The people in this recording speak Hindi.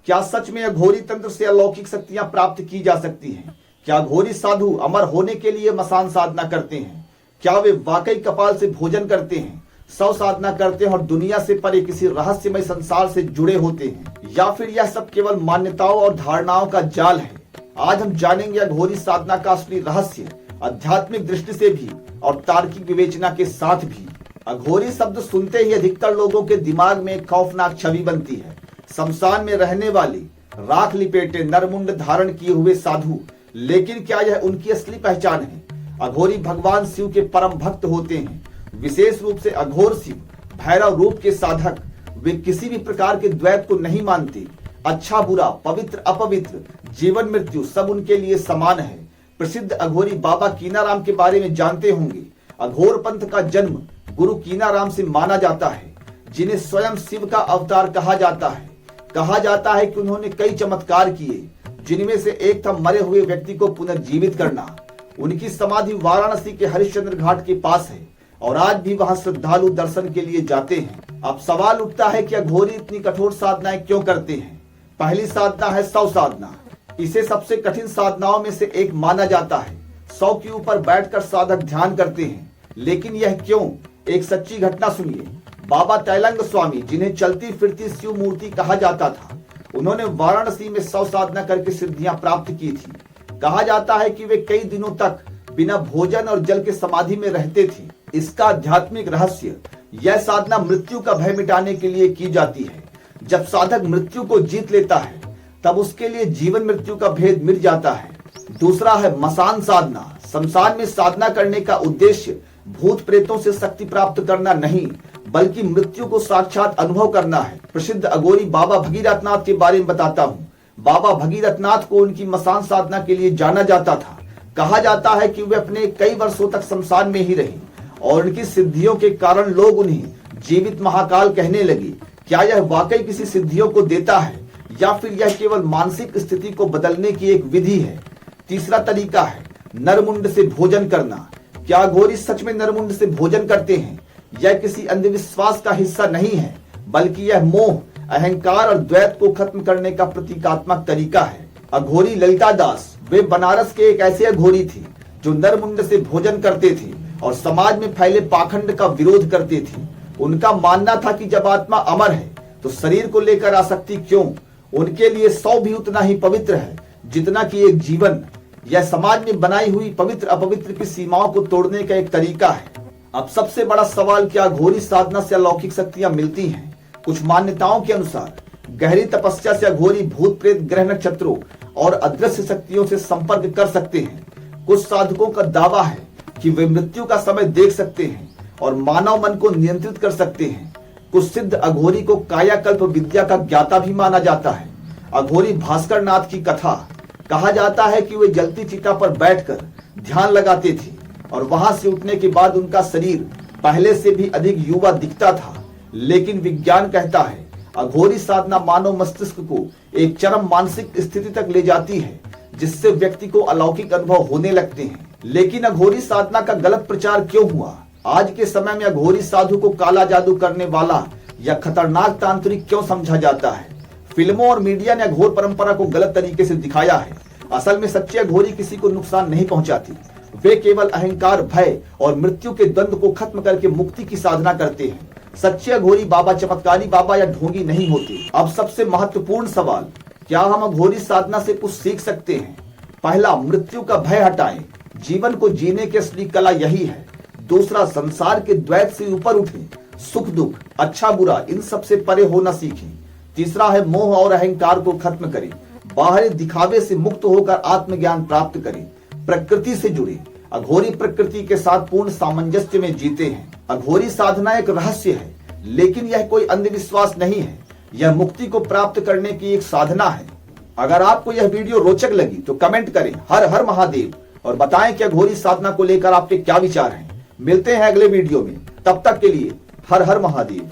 क्या सच में अघोरी तंत्र से अलौकिक शक्तियां प्राप्त की जा सकती हैं? क्या अघोरी साधु अमर होने के लिए मसान साधना करते हैं? क्या वे वाकई कपाल से भोजन करते हैं, सौ साधना करते हैं और दुनिया से परे किसी रहस्यमय संसार से जुड़े होते हैं, या फिर यह सब केवल मान्यताओं और धारणाओं का जाल है? आज हम जानेंगे अघोरी साधना का असली रहस्य, आध्यात्मिक दृष्टि से भी और तार्किक विवेचना के साथ भी। अघोरी शब्द सुनते ही अधिकतर लोगों के दिमाग में एक खौफनाक छवि बनती है। शमशान में रहने वाले राख लिपेटे नरमुंड धारण किए हुए साधु, लेकिन क्या यह उनकी असली पहचान है? अघोरी भगवान शिव के परम भक्त होते हैं, विशेष रूप से अघोर शिव भैरव रूप के साधक। वे किसी भी प्रकार के द्वैत को नहीं मानते। अच्छा बुरा, पवित्र अपवित्र, जीवन मृत्यु सब उनके लिए समान है। प्रसिद्ध अघोरी बाबा कीनाराम के बारे में जानते होंगे। अघोर पंथ का जन्म गुरु कीनाराम से माना जाता है, जिन्हें स्वयं शिव का अवतार कहा जाता है। कहा जाता है कि उन्होंने कई चमत्कार किए, जिनमें से एक था मरे हुए व्यक्ति को पुनर्जीवित करना। उनकी समाधि वाराणसी के हरिश्चंद्र घाट के पास है और आज भी वहां श्रद्धालु दर्शन के लिए जाते हैं। अब सवाल उठता है कि अघोरी इतनी कठोर साधनाएं क्यों करते हैं? पहली साधना है सौ साधना। इसे सबसे कठिन साधनाओं में से एक माना जाता है। 100 के ऊपर बैठकर साधक ध्यान करते हैं, लेकिन यह क्यों? एक सच्ची घटना सुनिए। बाबा तैलंग स्वामी, जिन्हें चलती फिरती शिव मूर्ति कहा जाता था, उन्होंने वाराणसी में 100 साधना करके सिद्धियां प्राप्त की थी। कहा जाता है कि वे कई दिनों तक बिना भोजन और जल के समाधि में रहते थे। इसका आध्यात्मिक रहस्य, यह साधना मृत्यु का भय मिटाने के लिए की जाती है। जब साधक मृत्यु को जीत लेता है, तब उसके लिए जीवन मृत्यु का भेद मिट जाता है। दूसरा है मसान साधना। शमशान में साधना करने का उद्देश्य भूत प्रेतों से शक्ति प्राप्त करना नहीं, बल्कि मृत्यु को साक्षात अनुभव करना है। प्रसिद्ध अघोरी बाबा भगीरथनाथ के बारे में बताता हूँ। बाबा भगीरथनाथ को उनकी मसान साधना के लिए जाना जाता था। कहा जाता है कि वे अपने कई वर्षों तक शमशान में ही रहे और उनकी सिद्धियों के कारण लोग उन्हें जीवित महाकाल कहने लगे। क्या यह वाकई किसी सिद्धियों को देता है, या फिर यह केवल मानसिक स्थिति को बदलने की एक विधि है? तीसरा तरीका है नरमुंड से भोजन करना। क्या अघोरी सच में नरमुंड से भोजन करते हैं? यह किसी अंधविश्वास का हिस्सा नहीं है, बल्कि यह मोह, अहंकार और द्वैत को खत्म करने का प्रतीकात्मक तरीका है। अघोरी ललिता दास, वे बनारस के एक ऐसे अघोरी थे जो नरमुंड से भोजन करते थे और समाज में फैले पाखंड का विरोध करते थे। उनका मानना था कि जब आत्मा अमर है तो शरीर को लेकर आसक्ति क्यों? उनके लिए 100 भी उतना ही पवित्र है जितना कि एक जीवन। यह समाज में बनाई हुई पवित्र अपवित्र की सीमाओं को तोड़ने का एक तरीका है। अब सबसे बड़ा सवाल, क्या अघोरी साधना से अलौकिक शक्तियां मिलती हैं? कुछ मान्यताओं के अनुसार गहरी तपस्या से अघोरी भूत प्रेत ग्रह नक्षत्रों और अदृश्य शक्तियों से संपर्क कर सकते हैं। कुछ साधकों का दावा है कि वे मृत्यु का समय देख सकते हैं और मानव मन को नियंत्रित कर सकते हैं। कुछ सिद्ध अघोरी को कायाकल्प विद्या का ज्ञाता भी माना जाता है। अघोरी भास्कर नाथ की कथा, कहा जाता है कि वे जलती चिता पर बैठकर ध्यान लगाते थे और वहां से उठने के बाद उनका शरीर पहले से भी अधिक युवा दिखता था। लेकिन विज्ञान कहता है अघोरी साधना मानव मस्तिष्क को एक चरम मानसिक स्थिति तक ले जाती है, जिससे व्यक्ति को अलौकिक अनुभव होने लगते हैं। लेकिन अघोरी साधना का गलत प्रचार क्यों हुआ? आज के समय में अघोरी साधु को काला जादू करने वाला या खतरनाक तांत्रिक क्यों समझा जाता है? फिल्मों और मीडिया ने अघोर परंपरा को गलत तरीके से दिखाया है। असल में सच्चे अघोरी किसी को नुकसान नहीं पहुंचाती। वे केवल अहंकार, भय और मृत्यु के द्वंद्व को खत्म करके मुक्ति की साधना करते हैं। सच्चे अघोरी बाबा चमत्कारी बाबा या ढोंगी नहीं होते। अब सबसे महत्वपूर्ण सवाल, क्या हम अघोरी साधना से कुछ सीख सकते हैं? पहला, मृत्यु का भय हटाएं। जीवन को जीने की असली कला यही है। दूसरा, संसार के द्वैत से ऊपर उठें। सुख दुख, अच्छा बुरा, इन सब से परे होना सीखें। तीसरा है मोह और अहंकार को खत्म करें। बाहरी दिखावे से मुक्त होकर आत्मज्ञान प्राप्त करें। प्रकृति से जुड़े। अघोरी प्रकृति के साथ पूर्ण सामंजस्य में जीते हैं। अघोरी साधना एक रहस्य है, लेकिन यह कोई अंधविश्वास नहीं है। यह मुक्ति को प्राप्त करने की एक साधना है। अगर आपको यह वीडियो रोचक लगी तो कमेंट करें हर हर महादेव और बताएं कि अघोरी साधना को लेकर आपके क्या विचार हैं। मिलते हैं अगले वीडियो में, तब तक के लिए हर हर महादेव।